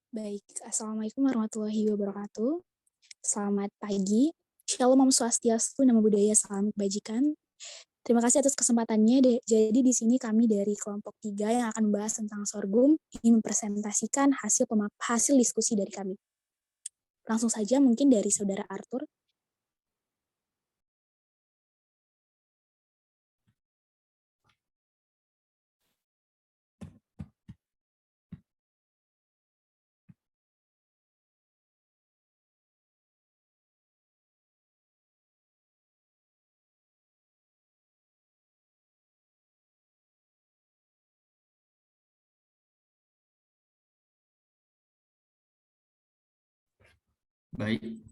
Baik, Assalamualaikum warahmatullahi wabarakatuh. Selamat pagi. Shalom Om Swastiastu, Namo Buddhaya, salam kebajikan. Terima kasih atas kesempatannya. Jadi di sini kami dari kelompok 3 yang akan membahas tentang sorghum ingin mempresentasikan hasil diskusi dari kami. Langsung saja mungkin dari Saudara Arthur. Baik,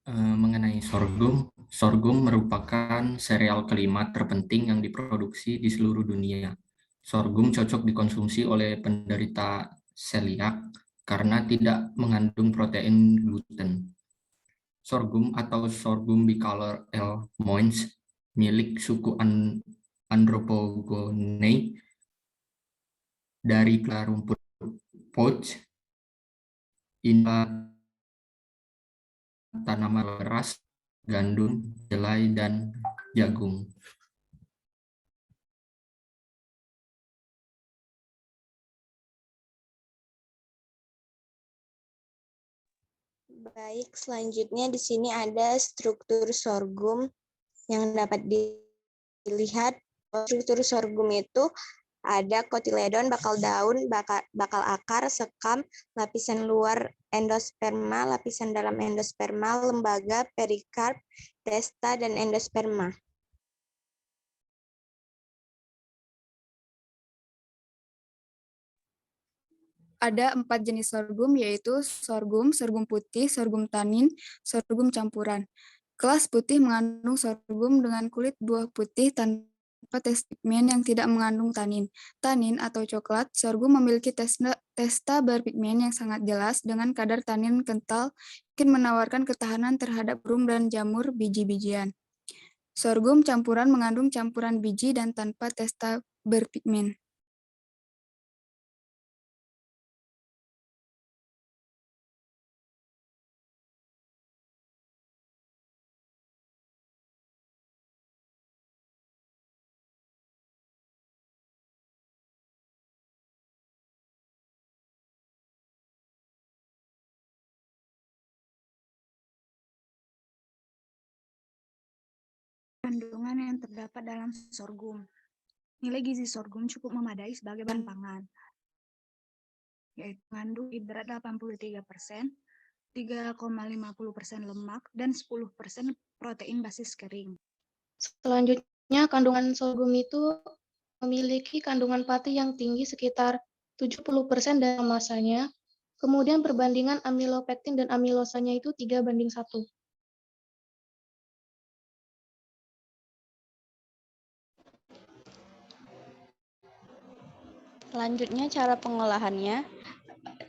mengenai sorghum, sorghum merupakan sereal kelima terpenting yang diproduksi di seluruh dunia. Sorghum cocok dikonsumsi oleh penderita celiac karena tidak mengandung protein gluten. Sorghum atau sorghum bicolor L. Moins milik suku Andropogonae dari rumput pouch, tanaman beras, gandum, jelai, dan jagung. Baik, selanjutnya di sini ada struktur sorghum yang dapat dilihat. Struktur sorghum itu ada kotiledon, bakal daun, bakal akar, sekam, lapisan luar endosperma, lapisan dalam endosperma, lembaga, perikarp, testa, dan endosperma. Ada 4 jenis sorghum, yaitu sorghum, sorghum putih, sorghum tanin, sorghum campuran. Kelas putih mengandung sorghum dengan kulit buah putih tanpa tes pigmen yang tidak mengandung tanin. Tanin atau coklat, sorghum memiliki testa berpigmen yang sangat jelas dengan kadar tanin kental yang menawarkan ketahanan terhadap burung dan jamur biji-bijian. Sorghum campuran mengandung campuran biji dan tanpa testa berpigmen. Kandungan yang terdapat dalam sorghum. Nilai gizi sorghum cukup memadai sebagai bahan pangan, yaitu mengandung hidrat 83%, 3,50% lemak, dan 10% protein basis kering. Selanjutnya, kandungan sorghum itu memiliki kandungan pati yang tinggi sekitar 70% dalam masanya, kemudian perbandingan amilopektin dan amilosanya itu 3:1. Selanjutnya cara pengolahannya.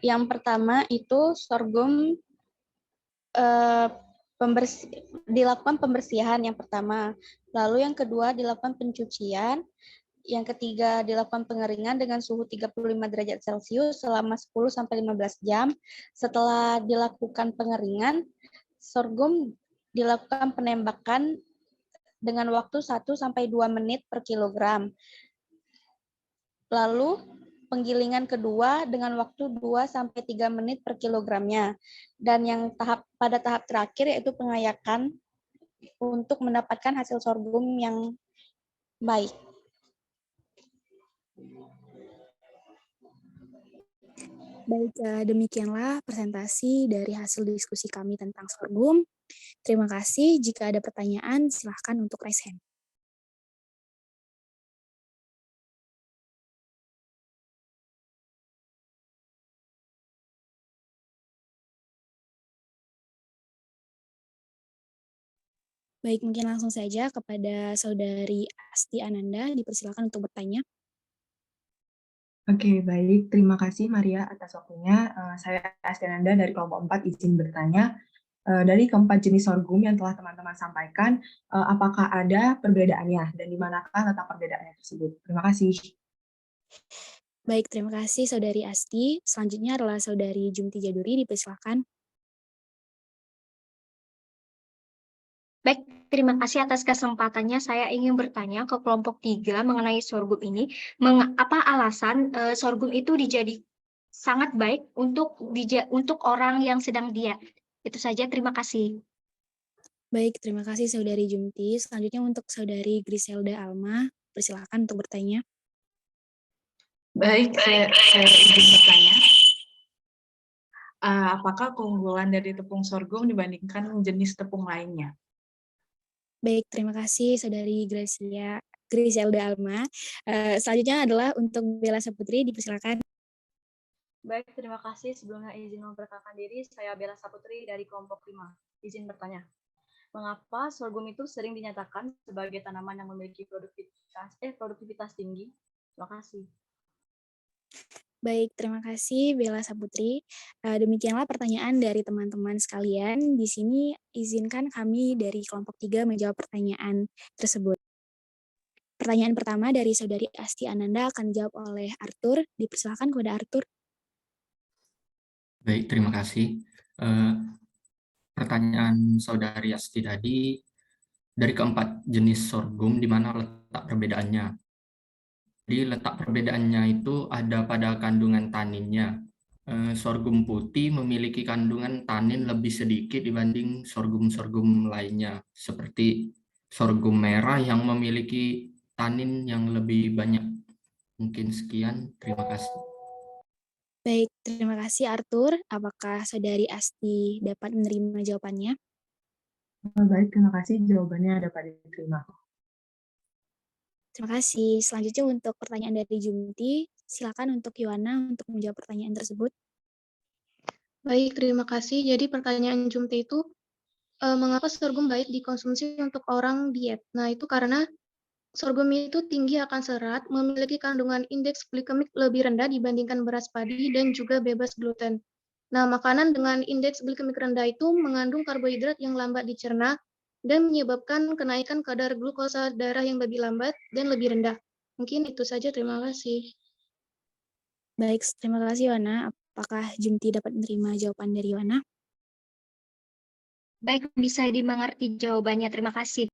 Yang pertama itu sorghum dilakukan pembersihan yang pertama. Lalu yang kedua dilakukan pencucian. Yang ketiga dilakukan pengeringan dengan suhu 35 derajat Celcius selama 10-15 jam. Setelah dilakukan pengeringan, sorghum dilakukan penembakan dengan waktu 1-2 menit per kilogram. Lalu penggilingan kedua dengan waktu 2-3 menit per kilogramnya. Dan yang pada tahap terakhir yaitu pengayakan untuk mendapatkan hasil sorghum yang baik. Baik, demikianlah presentasi dari hasil diskusi kami tentang sorghum. Terima kasih. Jika ada pertanyaan, silahkan untuk raise hand. Baik, mungkin langsung saja kepada Saudari Asti Ananda, dipersilakan untuk bertanya. Oke, baik. Terima kasih Maria atas waktunya. Saya Asti Ananda dari kelompok 4 izin bertanya. Dari keempat jenis sorghum yang telah teman-teman sampaikan, apakah ada perbedaannya dan di manakah letak perbedaannya tersebut? Terima kasih. Baik, terima kasih Saudari Asti. Selanjutnya adalah Saudari Jumti Jaduri, dipersilakan. Baik, terima kasih atas kesempatannya. Saya ingin bertanya ke kelompok 3 mengenai sorghum ini. Apa alasan sorghum itu sangat baik untuk orang yang sedang diet? Itu saja, terima kasih. Baik, terima kasih Saudari Jumti. Selanjutnya untuk Saudari Griselda Alma, persilakan untuk bertanya. Baik, saya izin bertanya. Apakah keunggulan dari tepung sorghum dibandingkan jenis tepung lainnya? Baik, terima kasih Saudari Griselda Alma. Selanjutnya adalah untuk Bella Saputri, dipersilakan. Baik, terima kasih. Sebelumnya izin memperkenalkan diri, saya Bella Saputri dari kelompok 5. Izin bertanya, mengapa sorghum itu sering dinyatakan sebagai tanaman yang memiliki produktivitas tinggi? Terima kasih. Baik, terima kasih Bella Saputri. Demikianlah pertanyaan dari teman-teman sekalian. Di sini izinkan kami dari kelompok 3 menjawab pertanyaan tersebut. Pertanyaan pertama dari Saudari Asti Ananda akan dijawab oleh Arthur. Dipersilakan kepada Arthur. Baik, terima kasih. Pertanyaan Saudari Asti tadi, dari keempat jenis sorghum, di mana letak perbedaannya? Jadi letak perbedaannya itu ada pada kandungan taninnya. Sorghum putih memiliki kandungan tanin lebih sedikit dibanding sorghum-sorghum lainnya, seperti sorghum merah yang memiliki tanin yang lebih banyak. Mungkin sekian, terima kasih. Baik, terima kasih Arthur. Apakah Saudari Asti dapat menerima jawabannya? Baik, terima kasih. Jawabannya dapat diterima. Terima kasih. Selanjutnya untuk pertanyaan dari Jumti, silakan untuk Yohana untuk menjawab pertanyaan tersebut. Baik, terima kasih. Jadi pertanyaan Jumti itu, mengapa sorghum baik dikonsumsi untuk orang diet? Nah, itu karena sorghum itu tinggi akan serat, memiliki kandungan indeks glikemik lebih rendah dibandingkan beras padi dan juga bebas gluten. Nah, makanan dengan indeks glikemik rendah itu mengandung karbohidrat yang lambat dicerna dan menyebabkan kenaikan kadar glukosa darah yang lebih lambat dan lebih rendah. Mungkin itu saja, terima kasih. Baik, terima kasih Yohana. Apakah Jumti dapat menerima jawaban dari Yohana? Baik, bisa dimengerti jawabannya. Terima kasih.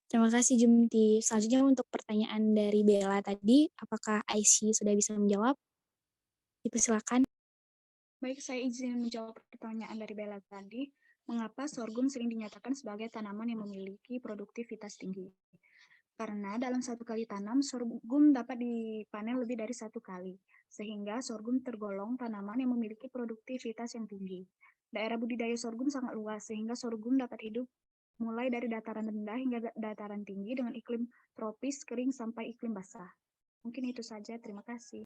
Terima kasih Jumti. Selanjutnya untuk pertanyaan dari Bella tadi, apakah Aisyah sudah bisa menjawab? Dipersilakan. Baik, saya izin menjawab pertanyaan dari Bella tadi. Mengapa sorghum sering dinyatakan sebagai tanaman yang memiliki produktivitas tinggi? Karena dalam satu kali tanam, sorghum dapat dipanen lebih dari satu kali, sehingga sorghum tergolong tanaman yang memiliki produktivitas yang tinggi. Daerah budidaya sorghum sangat luas, sehingga sorghum dapat hidup mulai dari dataran rendah hingga dataran tinggi dengan iklim tropis, kering, sampai iklim basah. Mungkin itu saja, terima kasih.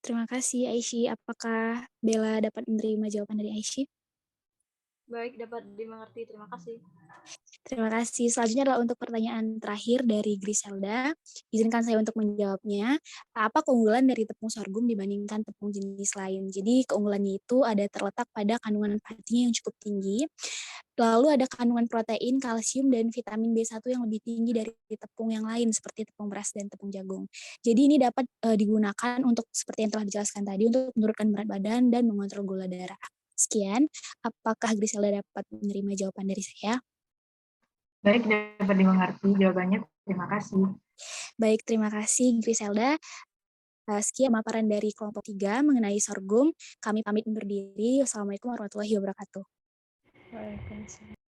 Terima kasih Aisyah. Apakah Bella dapat menerima jawaban dari Aisyah? Baik, dapat dimengerti. Terima kasih. Terima kasih. Selanjutnya adalah untuk pertanyaan terakhir dari Griselda. Izinkan saya untuk menjawabnya. Apa keunggulan dari tepung sorghum dibandingkan tepung jenis lain? Jadi keunggulannya itu ada terletak pada kandungan proteinnya yang cukup tinggi. Lalu ada kandungan protein, kalsium, dan vitamin B1 yang lebih tinggi dari tepung yang lain seperti tepung beras dan tepung jagung. Jadi ini dapat digunakan untuk seperti yang telah dijelaskan tadi untuk menurunkan berat badan dan mengontrol gula darah. Sekian, apakah Griselda dapat menerima jawaban dari saya? Baik, dapat dimengerti jawabannya. Terima kasih. Baik, terima kasih Griselda. Sekian paparan dari kelompok 3 mengenai sorghum. Kami pamit undur diri. Wassalamualaikum warahmatullahi wabarakatuh. Waalaikumsalam.